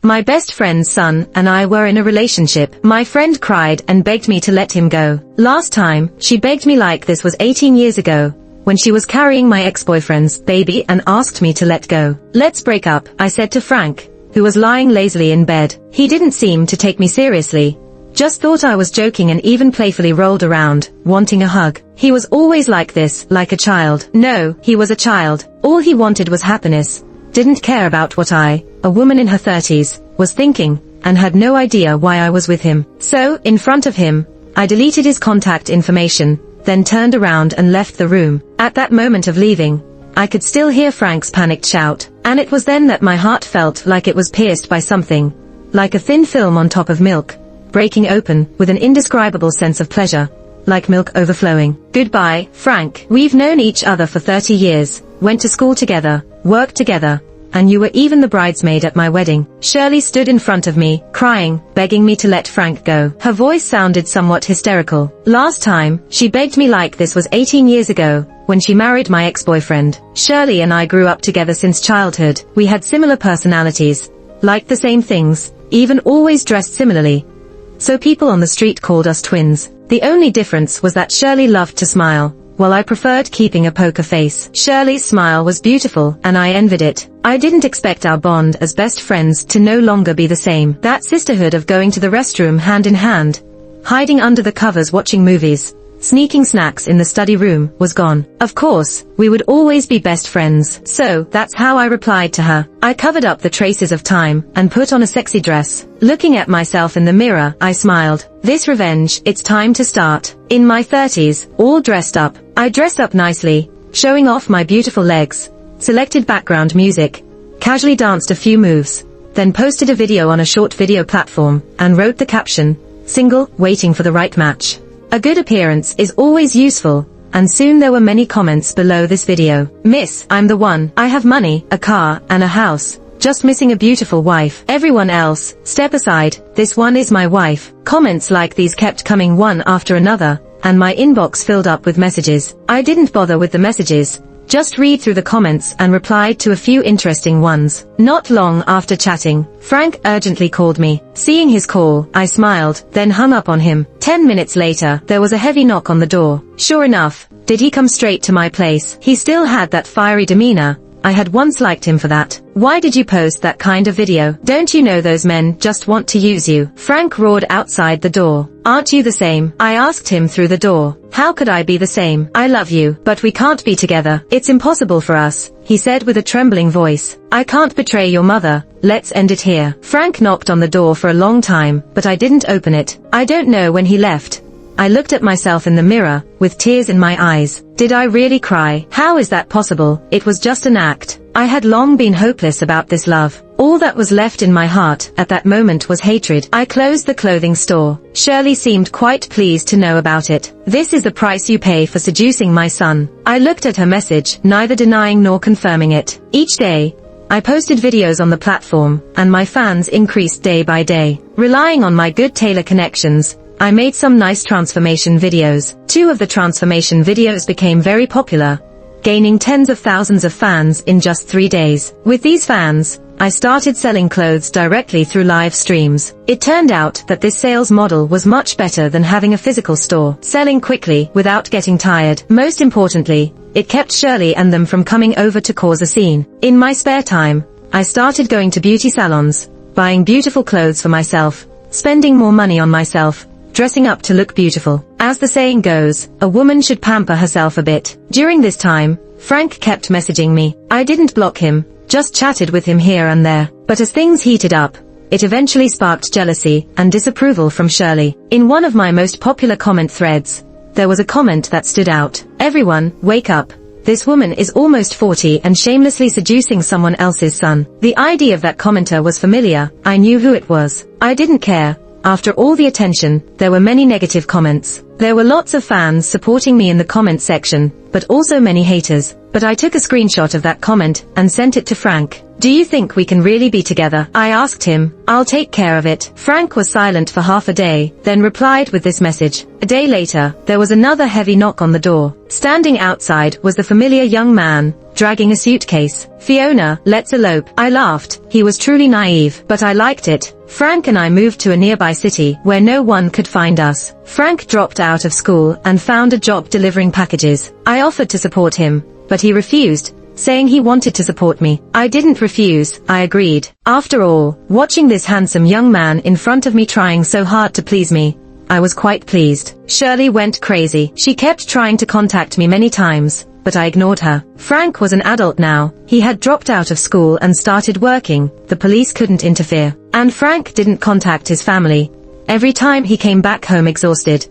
My best friend's son and I were in a relationship. My friend cried and begged me to let him go. Last time she begged me like this was 18 years ago, when she was carrying my ex-boyfriend's baby and asked me to let go. Let's break up, I said to Frank, who was lying lazily in bed. He didn't seem to take me seriously. Just thought I was joking and even playfully rolled around, wanting a hug. He was always like this, like a child. No, he was a child. All he wanted was happiness. Didn't care about what I, a woman in her 30s, was thinking, and had no idea why I was with him. So, in front of him, I deleted his contact information, then turned around and left the room. At that moment of leaving, I could still hear Frank's panicked shout, and it was then that my heart felt like it was pierced by something, like a thin film on top of milk, breaking open with an indescribable sense of pleasure, like milk overflowing. Goodbye, Frank. We've known each other for 30 years, went to school together, worked together, and you were even the bridesmaid at my wedding. Shirley stood in front of me, crying, begging me to let Frank go. Her voice sounded somewhat hysterical. Last time she begged me like this was 18 years ago, when she married my ex-boyfriend. Shirley and I grew up together since childhood. We had similar personalities, liked the same things, even always dressed similarly. So people on the street called us twins. The only difference was that Shirley loved to smile, while I preferred keeping a poker face. Shirley's smile was beautiful, and I envied it. I didn't expect our bond as best friends to no longer be the same. That sisterhood of going to the restroom hand in hand, hiding under the covers watching movies, sneaking snacks in the study room, was gone. Of course, we would always be best friends. So, that's how I replied to her. I covered up the traces of time, and put on a sexy dress. Looking at myself in the mirror, I smiled. This revenge, it's time to start. In my 30s, all dressed up, I dressed up nicely, showing off my beautiful legs, selected background music, casually danced a few moves, then posted a video on a short video platform, and wrote the caption, "Single, waiting for the right match." A good appearance is always useful, and soon there were many comments below this video. "Miss, I'm the one. I have money, a car, and a house. Just missing a beautiful wife. Everyone else, step aside, this one is my wife." Comments like these kept coming one after another, and my inbox filled up with messages. I didn't bother with the messages, just read through the comments and replied to a few interesting ones. Not long after chatting, Frank urgently called me. Seeing his call, I smiled, then hung up on him. 10 minutes later, there was a heavy knock on the door. Sure enough, did he come straight to my place. He still had that fiery demeanor. I had once liked him for that. "Why did you post that kind of video? Don't you know those men just want to use you?" Frank roared outside the door. "Aren't you the same?" I asked him through the door. "How could I be the same? I love you, but we can't be together. It's impossible for us," he said with a trembling voice. "I can't betray your mother. Let's end it here." Frank knocked on the door for a long time, but I didn't open it. I don't know when he left. I looked at myself in the mirror, with tears in my eyes. Did I really cry? How is that possible? It was just an act. I had long been hopeless about this love. All that was left in my heart at that moment was hatred. I closed the clothing store. Shirley seemed quite pleased to know about it. "This is the price you pay for seducing my son." I looked at her message, neither denying nor confirming it. Each day, I posted videos on the platform, and my fans increased day by day. Relying on my good tailor connections, I made some nice transformation videos. 2 of the transformation videos became very popular, gaining tens of thousands of fans in just 3 days. With these fans, I started selling clothes directly through live streams. It turned out that this sales model was much better than having a physical store, selling quickly without getting tired. Most importantly, it kept Shirley and them from coming over to cause a scene. In my spare time, I started going to beauty salons, buying beautiful clothes for myself, spending more money on myself, dressing up to look beautiful. As the saying goes, a woman should pamper herself a bit. During this time, Frank kept messaging me. I didn't block him, just chatted with him here and there. But as things heated up, it eventually sparked jealousy and disapproval from Shirley. In one of my most popular comment threads, there was a comment that stood out. "Everyone, wake up. This woman is almost 40 and shamelessly seducing someone else's son." The ID of that commenter was familiar. I knew who it was. I didn't care. After all the attention, there were many negative comments. There were lots of fans supporting me in the comment section, but also many haters. but I took a screenshot of that comment and sent it to Frank. Do you think we can really be together? I asked him. I'll take care of it. Frank was silent for half a day, then replied with this message. A day later, there was another heavy knock on the door. Standing outside was the familiar young man, dragging a suitcase. Fiona, let's elope. I laughed. He was truly naive, but I liked it. Frank and I moved to a nearby city where no one could find us. Frank dropped out of school and found a job delivering packages. I offered to support him, but he refused, saying he wanted to support me. I didn't refuse, I agreed. After all, watching this handsome young man in front of me trying so hard to please me, I was quite pleased. Shirley went crazy. She kept trying to contact me many times, but I ignored her. Frank was an adult now. He had dropped out of school and started working. The police couldn't interfere. And Frank didn't contact his family. Every time he came back home exhausted,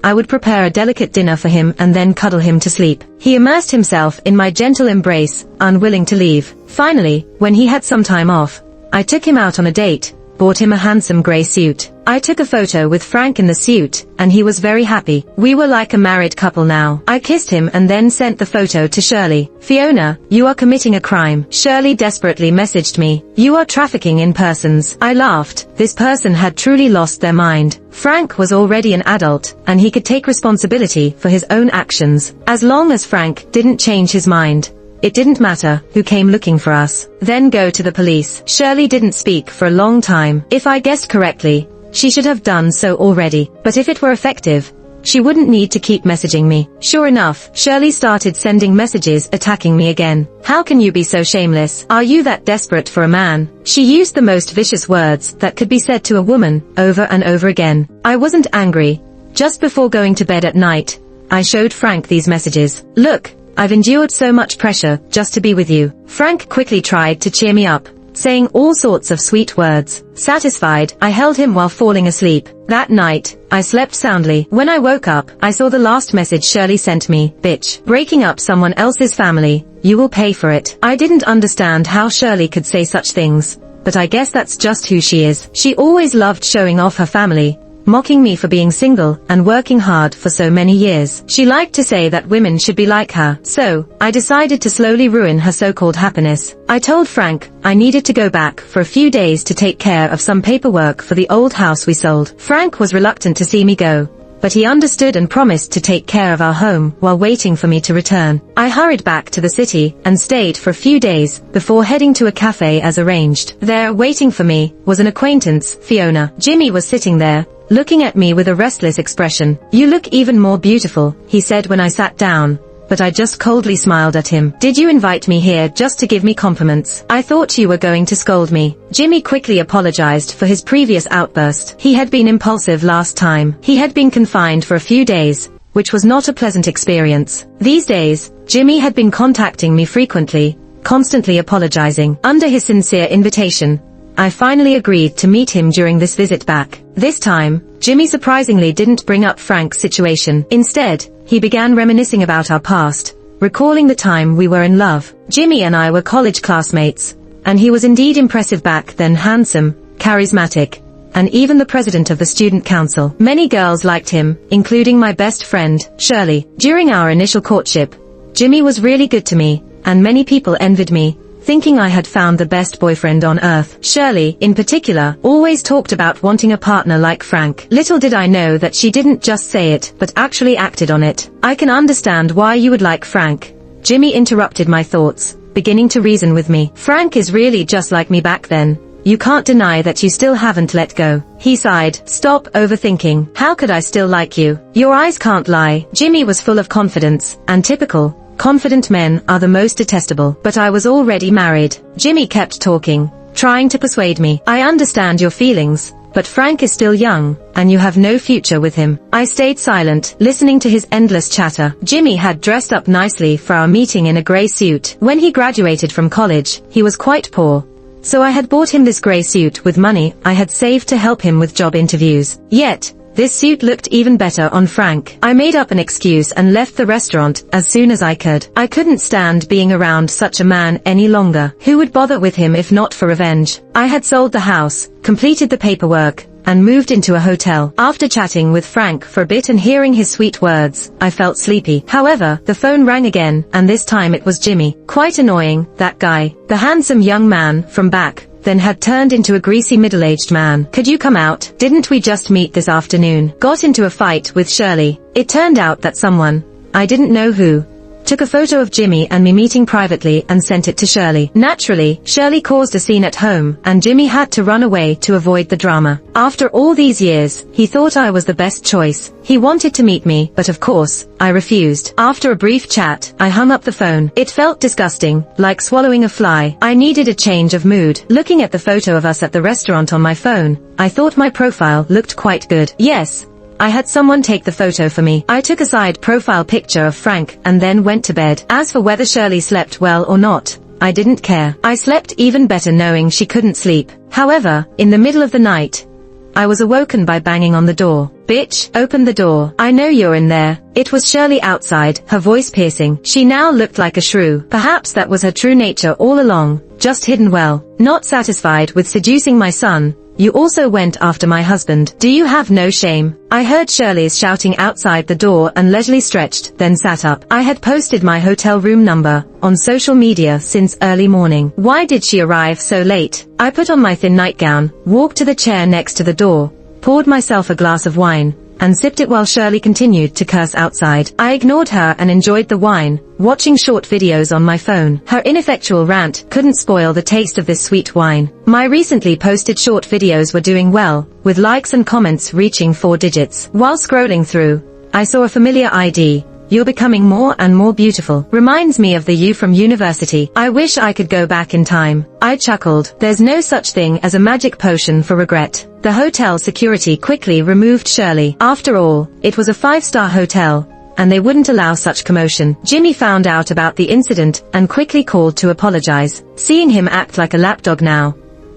I would prepare a delicate dinner for him and then cuddle him to sleep. He immersed himself in my gentle embrace, unwilling to leave. Finally, when he had some time off, I took him out on a date, bought him a handsome grey suit. I took a photo with Frank in the suit, and he was very happy. We were like a married couple now. I kissed him and then sent the photo to Shirley. Fiona, you are committing a crime. Shirley desperately messaged me. You are trafficking in persons. I laughed. This person had truly lost their mind. Frank was already an adult, and he could take responsibility for his own actions. As long as Frank didn't change his mind, it didn't matter who came looking for us. Then go to the police. Shirley didn't speak for a long time. If I guessed correctly, she should have done so already. But if it were effective, she wouldn't need to keep messaging me. Sure enough, Shirley started sending messages attacking me again. How can you be so shameless? Are you that desperate for a man? She used the most vicious words that could be said to a woman, over and over again. I wasn't angry. Just before going to bed at night, I showed Frank these messages. Look, I've endured so much pressure just to be with you. Frank quickly tried to cheer me up, saying all sorts of sweet words. Satisfied, I held him while falling asleep. That night, I slept soundly. When I woke up, I saw the last message Shirley sent me. Bitch. Breaking up someone else's family, you will pay for it. I didn't understand how Shirley could say such things, but I guess that's just who she is. She always loved showing off her family, mocking me for being single and working hard for so many years. She liked to say that women should be like her. So, I decided to slowly ruin her so-called happiness. I told Frank I needed to go back for a few days to take care of some paperwork for the old house we sold. Frank was reluctant to see me go, but he understood and promised to take care of our home while waiting for me to return. I hurried back to the city and stayed for a few days before heading to a cafe as arranged. There, waiting for me, was an acquaintance, Fiona. Jimmy was sitting there, looking at me with a restless expression. You look even more beautiful, he said when I sat down, but I just coldly smiled at him. Did you invite me here just to give me compliments? I thought you were going to scold me. Jimmy quickly apologized for his previous outburst. He had been impulsive last time. He had been confined for a few days, which was not a pleasant experience. These days, Jimmy had been contacting me frequently, constantly apologizing. Under his sincere invitation, I finally agreed to meet him during this visit back. This time, Jimmy surprisingly didn't bring up Frank's situation. Instead, he began reminiscing about our past, recalling the time we were in love. Jimmy and I were college classmates, and he was indeed impressive back then, handsome, charismatic, and even the president of the student council. Many girls liked him, including my best friend, Shirley. During our initial courtship, Jimmy was really good to me, and many people envied me, thinking I had found the best boyfriend on earth. Shirley, in particular, always talked about wanting a partner like Frank. Little did I know that she didn't just say it, but actually acted on it. I can understand why you would like Frank. Jimmy interrupted my thoughts, beginning to reason with me. Frank is really just like me back then. You can't deny that you still haven't let go. He sighed. Stop overthinking. How could I still like you? Your eyes can't lie. Jimmy was full of confidence, and typical. Confident men are the most detestable. But I was already married. Jimmy kept talking, trying to persuade me. I understand your feelings, but Frank is still young, and you have no future with him. I stayed silent, listening to his endless chatter. Jimmy had dressed up nicely for our meeting in a grey suit. When he graduated from college, he was quite poor, so I had bought him this grey suit with money I had saved to help him with job interviews. Yet, this suit looked even better on Frank. I made up an excuse and left the restaurant as soon as I could. I couldn't stand being around such a man any longer. Who would bother with him if not for revenge? I had sold the house, completed the paperwork, and moved into a hotel. After chatting with Frank for a bit and hearing his sweet words, I felt sleepy. However, the phone rang again, and this time it was Jimmy. Quite annoying, that guy. The handsome young man from back then had turned into a greasy middle-aged man. Could you come out? Didn't we just meet this afternoon? Got into a fight with Shirley. It turned out that someone, I didn't know who, took a photo of Jimmy and me meeting privately and sent it to Shirley. Naturally, Shirley caused a scene at home, and Jimmy had to run away to avoid the drama. After all these years, he thought I was the best choice. He wanted to meet me, but of course, I refused. After a brief chat, I hung up the phone. It felt disgusting, like swallowing a fly. I needed a change of mood. Looking at the photo of us at the restaurant on my phone, I thought my profile looked quite good. Yes, I had someone take the photo for me. I took a side profile picture of Frank and then went to bed. As for whether Shirley slept well or not, I didn't care. I slept even better knowing she couldn't sleep. However, in the middle of the night, I was awoken by banging on the door. Bitch, open the door. I know you're in there. It was Shirley outside, her voice piercing. She now looked like a shrew. Perhaps that was her true nature all along, just hidden well. Not satisfied with seducing my son, you also went after my husband. Do you have no shame? I heard Shirley's shouting outside the door and leisurely stretched, then sat up. I had posted my hotel room number on social media since early morning. Why did she arrive so late? I put on my thin nightgown, walked to the chair next to the door, poured myself a glass of wine, and sipped it while Shirley continued to curse outside. I ignored her and enjoyed the wine, watching short videos on my phone. Her ineffectual rant couldn't spoil the taste of this sweet wine. My recently posted short videos were doing well, with likes and comments reaching 4 digits. While scrolling through, I saw a familiar ID. You're becoming more and more beautiful. Reminds me of the you from university. I wish I could go back in time. I chuckled. There's no such thing as a magic potion for regret. The hotel security quickly removed Shirley. After all, it was a 5-star hotel, and they wouldn't allow such commotion. Jimmy found out about the incident and quickly called to apologize. Seeing him act like a lapdog now,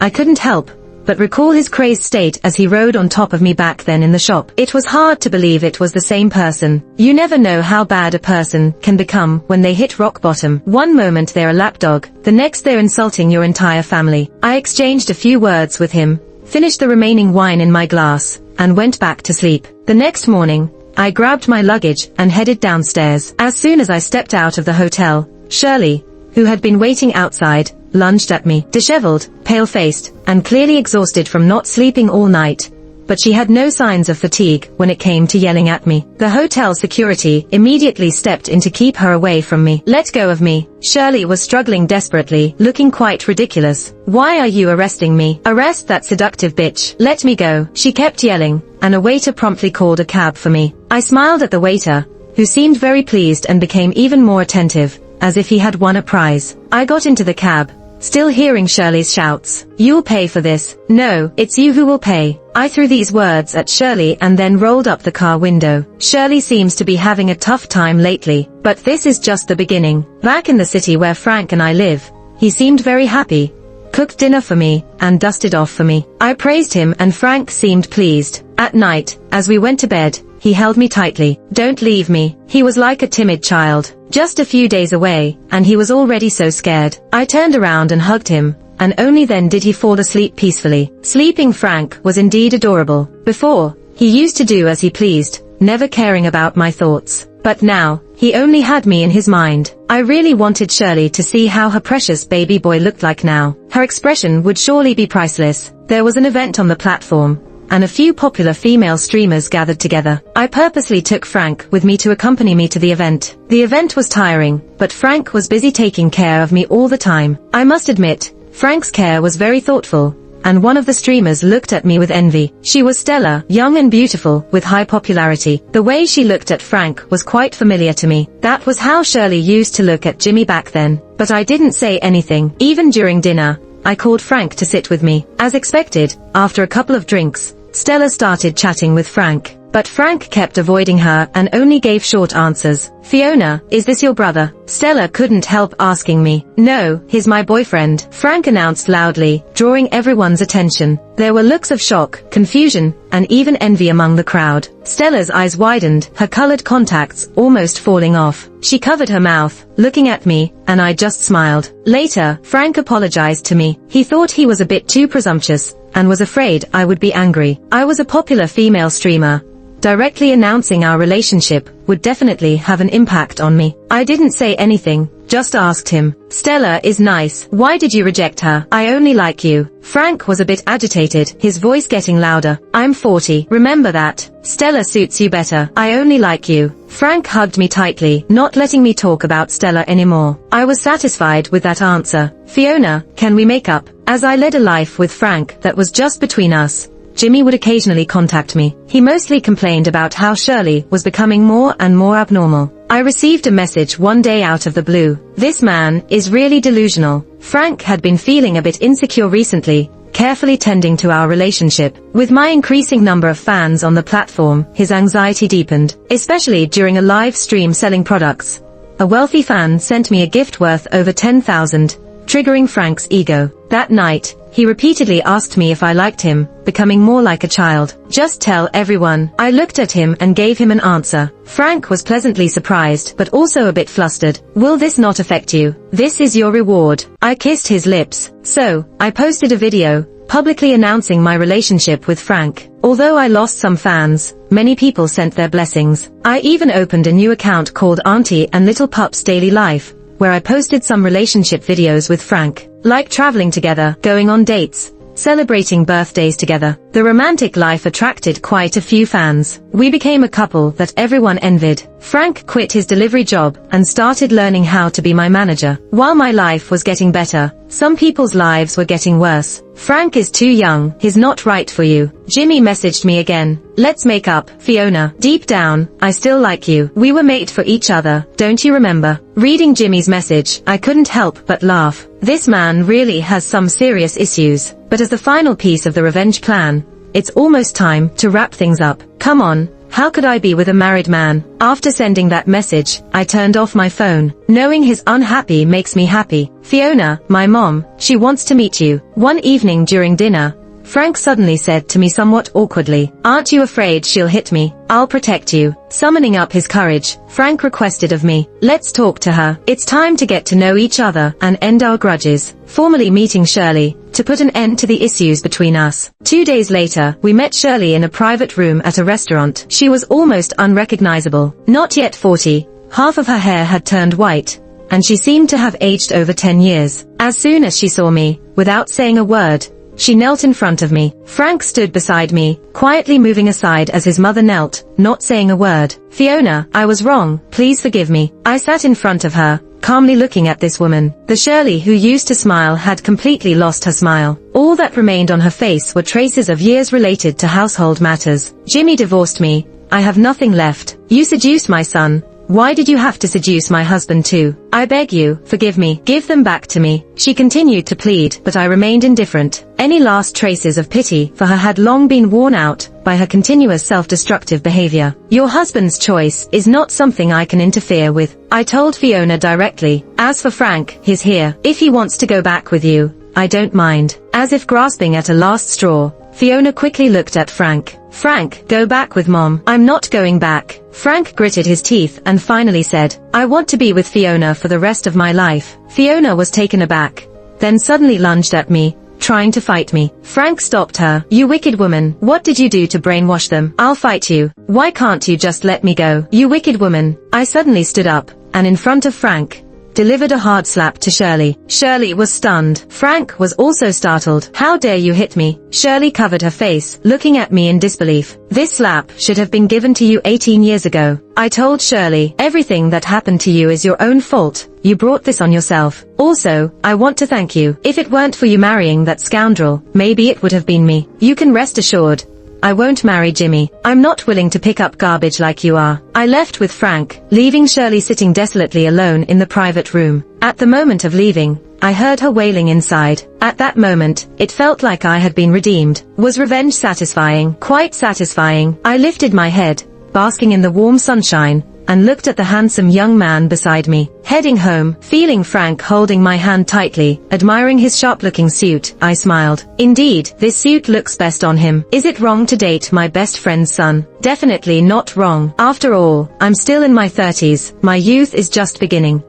I couldn't help but recall his crazed state as he rode on top of me back then in the shop. It was hard to believe it was the same person. You never know how bad a person can become when they hit rock bottom. One moment they're a lapdog, the next they're insulting your entire family. I exchanged a few words with him, finished the remaining wine in my glass, and went back to sleep. The next morning, I grabbed my luggage and headed downstairs. As soon as I stepped out of the hotel, Shirley, who had been waiting outside, lunged at me, disheveled, pale-faced, and clearly exhausted from not sleeping all night. But she had no signs of fatigue when it came to yelling at me. The hotel security immediately stepped in to keep her away from me. Let go of me. Shirley was struggling desperately, looking quite ridiculous. Why are you arresting me? Arrest that seductive bitch. Let me go. She kept yelling, and a waiter promptly called a cab for me. I smiled at the waiter, who seemed very pleased and became even more attentive, as if he had won a prize. I got into the cab, still hearing Shirley's shouts. You'll pay for this. No, it's you who will pay. I threw these words at Shirley and then rolled up the car window. Shirley seems to be having a tough time lately, but this is just the beginning. Back in the city where Frank and I live, he seemed very happy, cooked dinner for me, and dusted off for me. I praised him and Frank seemed pleased. At night, as we went to bed, he held me tightly. Don't leave me. He was like a timid child. Just a few days away, and he was already so scared. I turned around and hugged him, and only then did he fall asleep peacefully. Sleeping Frank was indeed adorable. Before, he used to do as he pleased, never caring about my thoughts. But now, he only had me in his mind. I really wanted Shirley to see how her precious baby boy looked like now. Her expression would surely be priceless. There was an event on the platform, and a few popular female streamers gathered together. I purposely took Frank with me to accompany me to the event. The event was tiring, but Frank was busy taking care of me all the time. I must admit, Frank's care was very thoughtful, and one of the streamers looked at me with envy. She was Stella, young and beautiful, with high popularity. The way she looked at Frank was quite familiar to me. That was how Shirley used to look at Jimmy back then. But I didn't say anything. Even during dinner, I called Frank to sit with me. As expected, after a couple of drinks, Stella started chatting with Frank. But Frank kept avoiding her and only gave short answers. Fiona, is this your brother? Stella couldn't help asking me. No, he's my boyfriend, Frank announced loudly, drawing everyone's attention. There were looks of shock, confusion, and even envy among the crowd. Stella's eyes widened, her colored contacts almost falling off. She covered her mouth, looking at me, and I just smiled. Later, Frank apologized to me. He thought he was a bit too presumptuous, and was afraid I would be angry. I was a popular female streamer. Directly announcing our relationship would definitely have an impact on me. I didn't say anything, just asked him, "Stella is nice. Why did you reject her? I only like you." Frank was a bit agitated, his voice getting louder. "I'm 40. Remember that. Stella suits you better. I only like you." Frank hugged me tightly, not letting me talk about Stella anymore. I was satisfied with that answer. "Fiona, can we make up?" As I led a life with Frank that was just between us, Jimmy would occasionally contact me. He mostly complained about how Shirley was becoming more and more abnormal. I received a message one day out of the blue. "This man is really delusional." Frank had been feeling a bit insecure recently, carefully tending to our relationship. With my increasing number of fans on the platform, his anxiety deepened, especially during a live stream selling products. A wealthy fan sent me a gift worth over 10,000, triggering Frank's ego. That night, he repeatedly asked me if I liked him, becoming more like a child. "Just tell everyone." I looked at him and gave him an answer. Frank was pleasantly surprised, but also a bit flustered. "Will this not affect you? This is your reward." I kissed his lips. So, I posted a video, publicly announcing my relationship with Frank. Although I lost some fans, many people sent their blessings. I even opened a new account called Auntie and Little Pup's Daily Life, where I posted some relationship videos with Frank, like traveling together, going on dates, celebrating birthdays together. The romantic life attracted quite a few fans. We became a couple that everyone envied. Frank quit his delivery job and started learning how to be my manager. While my life was getting better, some people's lives were getting worse. "Frank is too young, he's not right for you." Jimmy messaged me again. "Let's make up, Fiona. Deep down, I still like you. We were made for each other, don't you remember?" Reading Jimmy's message, I couldn't help but laugh. This man really has some serious issues. But as the final piece of the revenge plan, it's almost time to wrap things up. Come on, how could I be with a married man? After sending that message, I turned off my phone. Knowing he's unhappy makes me happy. "Fiona, my mom, she wants to meet you." One evening during dinner, Frank suddenly said to me somewhat awkwardly, "Aren't you afraid she'll hit me? I'll protect you." Summoning up his courage, Frank requested of me, "Let's talk to her. It's time to get to know each other and end our grudges." Formally meeting Shirley, to put an end to the issues between us. 2 days later, we met Shirley in a private room at a restaurant. She was almost unrecognizable. Not yet 40, half of her hair had turned white, and she seemed to have aged over 10 years. As soon as she saw me, without saying a word, she knelt in front of me. Frank stood beside me, quietly moving aside as his mother knelt, not saying a word. "Fiona, I was wrong, please forgive me." I sat in front of her, calmly looking at this woman. The Shirley who used to smile had completely lost her smile. All that remained on her face were traces of years related to household matters. "Jimmy divorced me. I have nothing left. You seduced my son. Why did you have to seduce my husband too? I beg you, forgive me, give them back to me." She continued to plead, but I remained indifferent. Any last traces of pity for her had long been worn out by her continuous self-destructive behavior. "Your husband's choice is not something I can interfere with," I told Fiona directly. "As for Frank, he's here. If he wants to go back with you, I don't mind." As if grasping at a last straw, Fiona quickly looked at Frank. "Frank, go back with Mom." "I'm not going back." Frank gritted his teeth and finally said, "I want to be with Fiona for the rest of my life." Fiona was taken aback, then suddenly lunged at me, trying to fight me. Frank stopped her. "You wicked woman, what did you do to brainwash them? I'll fight you. Why can't you just let me go? You wicked woman." I suddenly stood up, and in front of Frank, delivered a hard slap to Shirley. Shirley was stunned. Frank was also startled. "How dare you hit me?" Shirley covered her face, looking at me in disbelief. "This slap should have been given to you 18 years ago." I told Shirley, "Everything that happened to you is your own fault. You brought this on yourself. Also, I want to thank you. If it weren't for you marrying that scoundrel, maybe it would have been me. You can rest assured, I won't marry Jimmy. I'm not willing to pick up garbage like you are." I left with Frank, leaving Shirley sitting desolately alone in the private room. At the moment of leaving, I heard her wailing inside. At that moment, it felt like I had been redeemed. Was revenge satisfying? Quite satisfying. I lifted my head, basking in the warm sunshine, and looked at the handsome young man beside me. Heading home, feeling Frank holding my hand tightly, admiring his sharp-looking suit, I smiled. Indeed, this suit looks best on him. Is it wrong to date my best friend's son? Definitely not wrong. After all, I'm still in my 30s. My youth is just beginning.